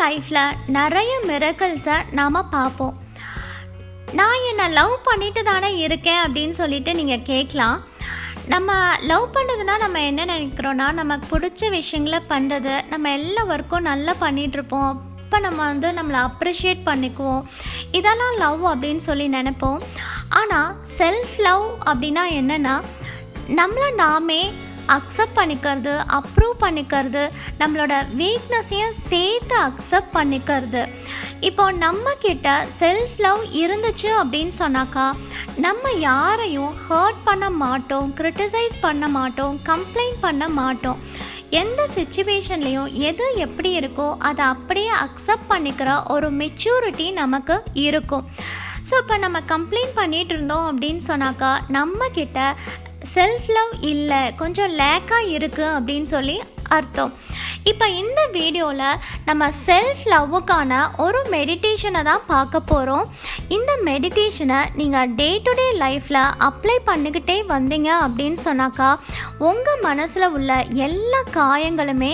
லைஃப்பில் நிறைய மிரக்கல்ஸை நாம் பார்ப்போம். நான் என்னை லவ் பண்ணிட்டு தானே இருக்கேன் அப்படின்னு சொல்லிட்டு நீங்கள் கேட்கலாம். நம்ம லவ் பண்ணுறதுனா நம்ம என்ன நினைக்கிறோன்னா, நமக்கு பிடிச்ச விஷயங்களை பண்ணுறது, நம்ம எல்லா ஒர்க்கும் நல்லா பண்ணிகிட்ருப்போம். அப்போ நம்ம நம்மளை அப்ரிஷியேட் பண்ணிக்குவோம். இதெல்லாம் லவ் அப்படின்னு சொல்லி நினைப்போம். ஆனால் செல்ஃப் லவ் அப்படின்னா என்னென்னா, நம்மளை நாமே அக்செப்ட் பண்ணிக்கிறது, அப்ரூவ் பண்ணிக்கிறது, நம்மளோட வீக்னஸையும் சேர்த்து அக்செப்ட் பண்ணிக்கிறது. இப்போ நம்மக்கிட்ட செல்ஃப் லவ் இருந்துச்சு அப்படின்னு சொன்னாக்கா, நம்ம யாரையும் ஹர்ட் பண்ண மாட்டோம், கிரிட்டிசைஸ் பண்ண மாட்டோம், கம்ப்ளைண்ட் பண்ண மாட்டோம். எந்த சிச்சுவேஷன்லேயும் எது எப்படி இருக்கோ அதை அப்படியே அக்செப்ட் பண்ணிக்கிற ஒரு மெச்சூரிட்டி நமக்கு இருக்கும். ஸோ இப்போ நம்ம கம்ப்ளைண்ட் பண்ணிகிட்டு இருந்தோம் அப்படின்னு சொன்னாக்கா, நம்மக்கிட்ட செல்ஃப் லவ் இல்லை, கொஞ்சம் லேக்காக இருக்குது அப்படின்னு சொல்லி அர்த்தம். இப்போ இந்த வீடியோவில் நம்ம செல்ஃப் லவ்வுக்கான ஒரு மெடிடேஷனை தான் பார்க்க போகிறோம். இந்த மெடிடேஷனை நீங்கள் டே டு டே லைஃப்பில் அப்ளை பண்ணிக்கிட்டே வந்தீங்க அப்படின்னு சொன்னாக்கா, உங்கள் மனசில் உள்ள எல்லா காயங்களுமே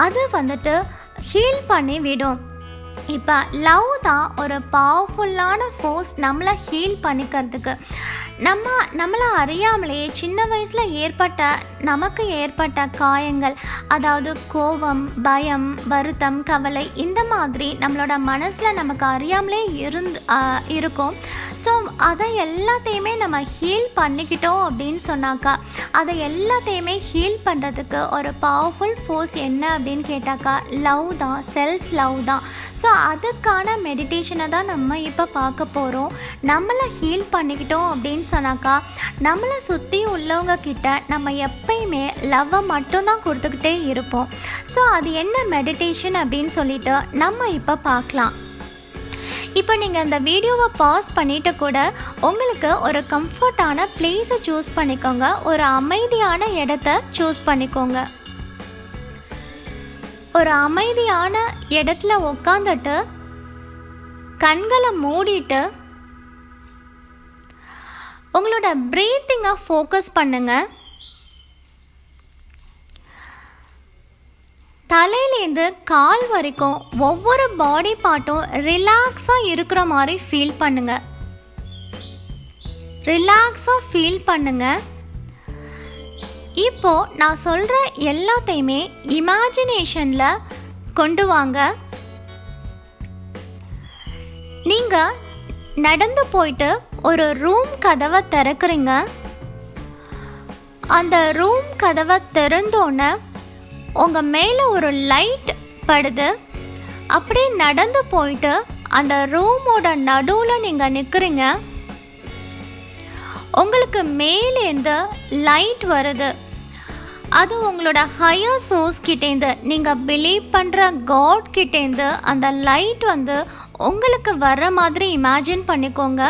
அது ஹீல் பண்ணி விடும். இப்போ லவ் தான் ஒரு பவர்ஃபுல்லான ஃபோர்ஸ் நம்மளை ஹீல் பண்ணிக்கிறதுக்கு. நம்மளை அறியாமலேயே சின்ன வயசில் நமக்கு ஏற்பட்ட காயங்கள், அதாவது கோபம், பயம், வருத்தம், கவலை, இந்த மாதிரி நம்மளோட மனசில் நமக்கு அறியாமலே இருக்கும். ஸோ அதை எல்லாத்தையுமே நம்ம ஹீல் பண்ணிக்கிட்டோம் அப்படின்னு சொன்னாக்கா, அதை எல்லாத்தையுமே ஹீல் பண்ணுறதுக்கு ஒரு பவர்ஃபுல் ஃபோர்ஸ் என்ன அப்படின்னு கேட்டாக்கா, லவ் தான், செல்ஃப் லவ் தான். ஸோ அதுக்கான மெடிடேஷனை தான் நம்ம இப்போ பார்க்க போகிறோம். நம்மளை ஹீல் பண்ணிக்கிட்டோம் அப்படின்னு சொன்னாக்கா, நம்மளை சுற்றி உள்ளவங்க கிட்ட நம்ம எப்பயுமே லவ்வை மட்டும்தான் கொடுத்துக்கிட்டே இருப்போம். ஸோ அது என்ன மெடிடேஷன் அப்படின்னு சொல்லிட்டு நம்ம இப்போ பார்க்கலாம். இப்போ நீங்கள் இந்த வீடியோவை பாஸ் பண்ணிவிட்டு கூட உங்களுக்கு ஒரு கம்ஃபர்டான பிளேஸை சூஸ் பண்ணிக்கோங்க, ஒரு அமைதியான இடத்த சூஸ் பண்ணிக்கோங்க. ஒரு அமைதியான இடத்துல உட்காந்துட்டு கண்களை மூடிட்டு உங்களோட ப்ரீத்திங்கை ஃபோக்கஸ் பண்ணுங்க. தலையிலேருந்து கால் வரைக்கும் ஒவ்வொரு பாடி பார்ட்டும் ரிலாக்ஸாக இருக்கிற மாதிரி ஃபீல் பண்ணுங்க. ரிலாக்ஸாக ஃபீல் பண்ணுங்க. இப்போ நான் சொல்கிற எல்லாத்தையுமே இமேஜினேஷனில் கொண்டு வாங்க. நீங்கள் நடந்து போயிட்டு ஒரு ரூம் கதவை திறக்கிறீங்க. அந்த ரூம் கதவை திறந்தோன்னே உங்கள் மேலே ஒரு லைட் படுது. அப்படியே நடந்து போயிட்டு அந்த ரூமோட நடுவில் நீங்கள் நிற்கிறீங்க. உங்களுக்கு மேலேருந்து லைட் வருது. அது உங்களோட ஹையர் சோர்ஸ் கிட்டேருந்து, நீங்கள் பிலீவ் பண்ணுற காட் கிட்டேருந்து அந்த லைட் உங்களுக்கு வர்ற மாதிரி இமேஜின் பண்ணிக்கோங்க.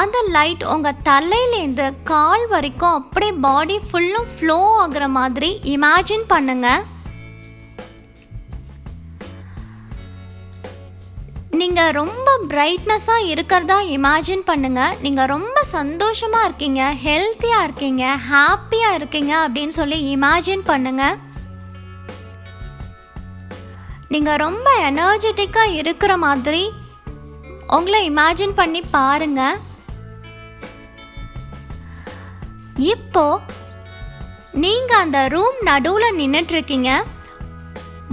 அந்த லைட் உங்கள் தலையிலேருந்து கால் வரைக்கும் அப்படியே பாடி ஃபுல்லும் ஃப்ளோ ஆகுற மாதிரி இமேஜின் பண்ணுங்க. நீங்கள் ரொம்ப பிரைட்னஸாக இருக்கிறதா இமேஜின் பண்ணுங்கள். நீங்கள் ரொம்ப சந்தோஷமாக இருக்கீங்க, ஹெல்த்தியாக இருக்கீங்க, ஹாப்பியாக இருக்கீங்க அப்படின்னு சொல்லி இமேஜின் பண்ணுங்கள். நீங்கள் ரொம்ப எனர்ஜெட்டிக்காக இருக்கிற மாதிரி உங்களை இமேஜின் பண்ணி பாருங்கள். இப்போ நீங்கள் அந்த ரூம் நடுவில் நின்றுட்டுருக்கீங்க.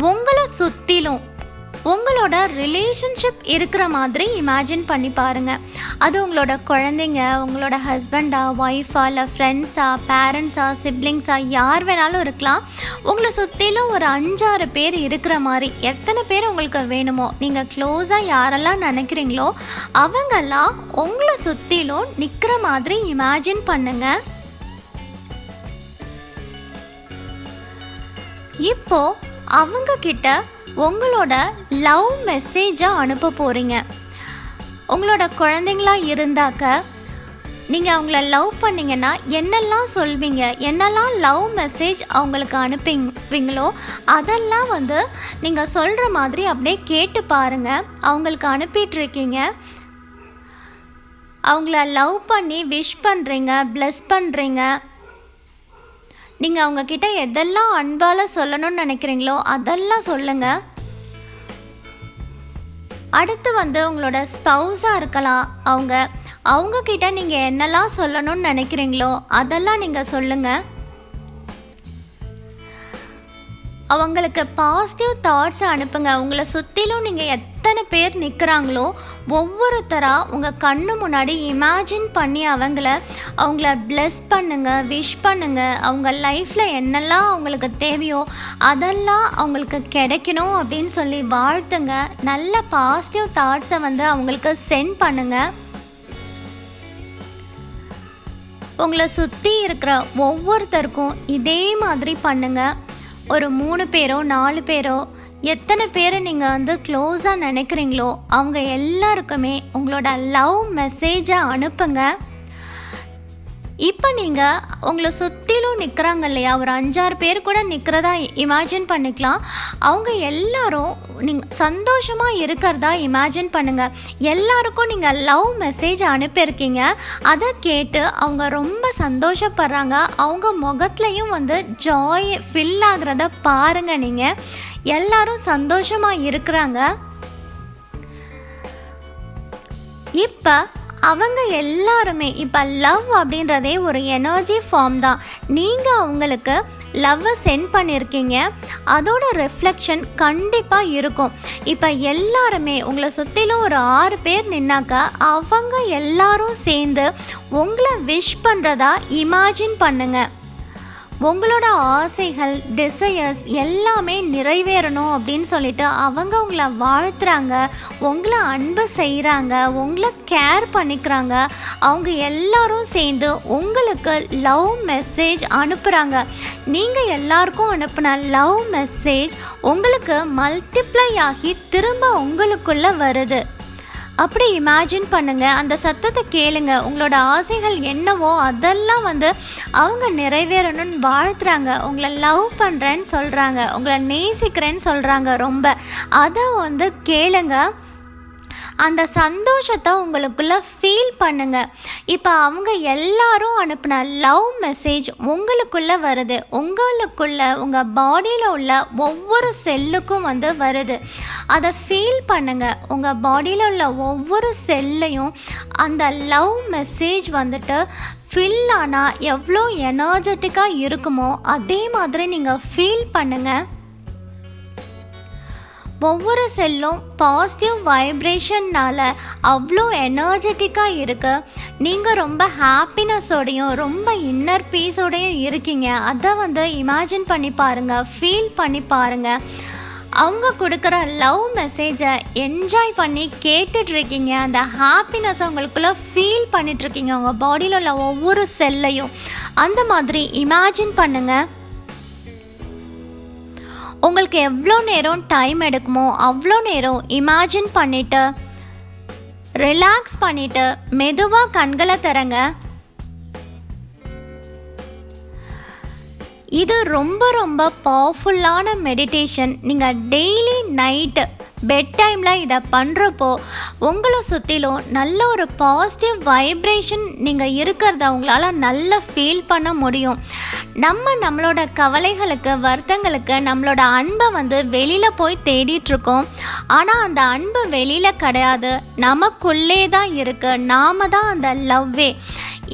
உங்களை சுற்றிலும் உங்களோட ரிலேஷன்ஷிப் இருக்கிற மாதிரி இமேஜின் பண்ணி பாருங்கள். அது உங்களோட குழந்தைங்க, உங்களோட ஹஸ்பண்டா, ஒய்ஃபா, இல்லை ஃப்ரெண்ட்ஸா, பேரண்ட்ஸா, சிப்ளிங்ஸா, யார் வேணாலும் இருக்கலாம். உங்களை சுற்றிலும் ஒரு 5-6 பேர் இருக்கிற மாதிரி, எத்தனை பேர் உங்களுக்கு வேணுமோ, நீங்கள் க்ளோஸாக யாரெல்லாம் நினைக்கிறீங்களோ அவங்கெல்லாம் உங்களை சுற்றிலும் நிற்கிற மாதிரி இமேஜின் பண்ணுங்கள். இப்போ அவங்க கிட்ட உங்களோட லவ் மெசேஜாக அனுப்ப போகிறீங்க. உங்களோட குழந்தைங்களா இருந்தாக்க நீங்கள் அவங்கள லவ் பண்ணிங்கன்னா என்னெல்லாம் சொல்வீங்க, என்னெல்லாம் லவ் மெசேஜ் அவங்களுக்கு அனுப்புவீங்களோ அதெல்லாம் நீங்கள் சொல்கிற மாதிரி அப்படியே கேட்டு பாருங்கள். அவங்களுக்கு அனுப்பிட்டுருக்கீங்க. அவங்கள லவ் பண்ணி விஷ் பண்ணுறீங்க, ப்ளஸ் பண்ணுறீங்க. நீங்கள் அவங்கக்கிட்ட எதெல்லாம் அன்பால் சொல்லணும்னு நினைக்கிறீங்களோ அதெல்லாம் சொல்லுங்கள். அடுத்து வந்து உங்களோட ஸ்பௌஸாக இருக்கலாம். அவங்கக்கிட்ட நீங்கள் என்னெல்லாம் சொல்லணும்னு நினைக்கிறீங்களோ அதெல்லாம் நீங்கள் சொல்லுங்கள். அவங்களுக்கு பாசிட்டிவ் தாட்ஸை அனுப்புங்க. உங்களை சுற்றிலும் நீங்கள் எத்தனை பேர் நிற்கிறாங்களோ ஒவ்வொருத்தராக உங்கள் கண்ணு முன்னாடி இமேஜின் பண்ணி அவங்கள ப்ளெஸ் பண்ணுங்கள், விஷ் பண்ணுங்கள். அவங்க லைஃப்பில் என்னெல்லாம் அவங்களுக்கு தேவையோ அதெல்லாம் அவங்களுக்கு கிடைக்கணும் அப்படின்னு சொல்லி வாழ்த்துங்க. நல்ல பாசிட்டிவ் தாட்ஸை வந்து அவங்களுக்கு சென்ட் பண்ணுங்கள். உங்களை சுற்றி இருக்கிற ஒவ்வொருத்தருக்கும் இதே மாதிரி பண்ணுங்கள். ஒரு 3 பேரோ 4 பேரோ எத்தனை பேரை நீங்கள் வந்து க்ளோஸாக நினைக்கிறீங்களோ அவங்க எல்லாருக்குமே உங்களோட லவ் மெசேஜை அனுப்புங்க. இப்போ நீங்கள் உங்களை சுற்றிலும் நிற்கிறாங்க இல்லையா, ஒரு 5-6 பேர் கூட நிற்கிறதா இமேஜின் பண்ணிக்கலாம். அவங்க எல்லாரும் நீங்கள் சந்தோஷமாக இருக்கிறதா இமேஜின் பண்ணுங்கள். எல்லாருக்கும் நீங்கள் லவ் மெசேஜ் அனுப்பியிருக்கீங்க. அதை கேட்டு அவங்க ரொம்ப சந்தோஷப்படுறாங்க. அவங்க முகத்துலையும் வந்து ஜாய் ஃபில் ஆகிறத பாருங்கள். நீங்கள் எல்லாரும் சந்தோஷமாக இருக்கிறாங்க. இப்போ அவங்க எல்லாருமே இப்போ லவ் அப்படின்றதே ஒரு எனர்ஜி ஃபார்ம் தான். நீங்கள் அவங்களுக்கு லவ்வை சென்ட் பண்ணியிருக்கீங்க, அதோட ரிஃப்ளெக்ஷன் கண்டிப்பாக இருக்கும். இப்போ எல்லாருமே உங்களை சுற்றிலும் ஒரு 6 பேர் நின்னாக்கா அவங்க எல்லாரும் சேர்ந்து உங்களை விஷ் பண்ணுறதா இமேஜின் பண்ணுங்கள். உங்களோட ஆசைகள், டிசையர்ஸ் எல்லாமே நிறைவேறணும் அப்படின்னு சொல்லிட்டு அவங்க உங்களை வாழ்த்துறாங்க, உங்களை அன்பு செய்கிறாங்க, உங்களை கேர் பண்ணிக்கிறாங்க. அவங்க எல்லாரும் சேர்ந்து உங்களுக்கு லவ் மெசேஜ் அனுப்புகிறாங்க. நீங்கள் எல்லாருக்கும் அனுப்பின லவ் மெசேஜ் உங்களுக்கு மல்டிப்ளை ஆகி திரும்ப உங்களுக்குள்ளே வருது. அப்படி இமேஜின் பண்ணுங்கள். அந்த சத்தத்தை கேளுங்க. உங்களோட ஆசைகள் என்னவோ அதெல்லாம் வந்து அவங்க நிறைவேறணும்னு வாழ்த்துறாங்க. உங்களை லவ் பண்ணுறேன்னு சொல்கிறாங்க, உங்களை நேசிக்கிறேன்னு சொல்கிறாங்க. ரொம்ப அதை வந்து கேளுங்க. அந்த சந்தோஷத்தை உங்களுக்குள்ளே ஃபீல் பண்ணுங்கள். இப்போ அவங்க எல்லாரும் அனுப்பின லவ் மெசேஜ் உங்களுக்குள்ளே வருது. உங்கள் பாடியில் உள்ள ஒவ்வொரு செல்லுக்கும் வந்து வருது. அதை ஃபீல் பண்ணுங்கள். உங்கள் பாடியில் உள்ள ஒவ்வொரு செல்லையும் அந்த லவ் மெசேஜ் வந்துட்டு ஃபில் ஆனால் எவ்வளோ எனர்ஜெட்டிக்காக இருக்குமோ அதே மாதிரி நீங்கள் ஃபீல் பண்ணுங்கள். ஒவ்வொரு செல்லும் பாசிட்டிவ் வைப்ரேஷன்னால் அவ்வளோ எனர்ஜெட்டிக்காக இருக்குது. நீங்கள் ரொம்ப ஹாப்பினஸோடையும் ரொம்ப இன்னர் பீஸோடையும் இருக்கீங்க. அதை வந்து இமேஜின் பண்ணி பாருங்கள், ஃபீல் பண்ணி பாருங்கள். அவங்க கொடுக்குற லவ் மெசேஜை என்ஜாய் பண்ணி கேட்டுட்ருக்கீங்க. அந்த ஹாப்பினஸை உங்களுக்குள்ளே ஃபீல் பண்ணிகிட்ருக்கீங்க உங்கள் பாடியில் உள்ள ஒவ்வொரு செல்லையும். அந்த மாதிரி இமேஜின் பண்ணுங்கள். உங்களுக்கு எவ்வளோ நேரம் டைம் எடுக்குமோ அவ்வளோ நேரம் இமேஜின் பண்ணிவிட்டு ரிலாக்ஸ் பண்ணிவிட்டு மெதுவாக கண்களை திறங்க. இது ரொம்ப ரொம்ப பவர்ஃபுல்லான மெடிடேஷன். நீங்கள் டெய்லி நைட்டு பெட் டைமில் இதை பண்ணுறப்போ உங்களை சுற்றிலும் நல்ல ஒரு பாசிட்டிவ் வைப்ரேஷன் நீங்கள் இருக்கிறத உங்களால் நல்லா ஃபீல் பண்ண முடியும். நம்மளோட கவலைகளுக்கு, வருத்தங்களுக்கு நம்மளோட அன்பை வந்து வெளியில் போய் தேடிட்டுருக்கோம். ஆனால் அந்த அன்பு வெளியில் கிடையாது, நமக்குள்ளே தான் இருக்குது. நாம தான் அந்த லவ்வே.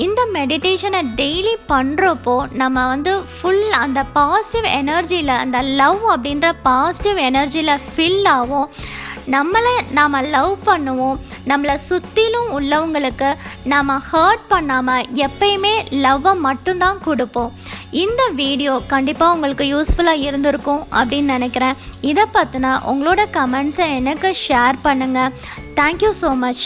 இந்த மெடிடேஷனை டெய்லி பண்ணுறப்போ நம்ம வந்து ஃபுல் அந்த பாசிட்டிவ் எனர்ஜியில், அந்த லவ் அப்படின்ற பாசிட்டிவ் எனர்ஜியில் ஃபில் ஆகும். நாம் லவ் பண்ணுவோம். நம்மளை சுற்றிலும் உள்ளவங்களுக்கு நாம் ஹர்ட் பண்ணாமல் எப்பயுமே லவ்வை மட்டும்தான் கொடுப்போம். இந்த வீடியோ கண்டிப்பாக உங்களுக்கு யூஸ்ஃபுல்லாக இருந்திருக்கும் அப்படின்னு நினைக்கிறேன். இதை பற்றினா உங்களோட கமெண்ட்ஸை எனக்கு ஷேர் பண்ணுங்கள். Thank you so much.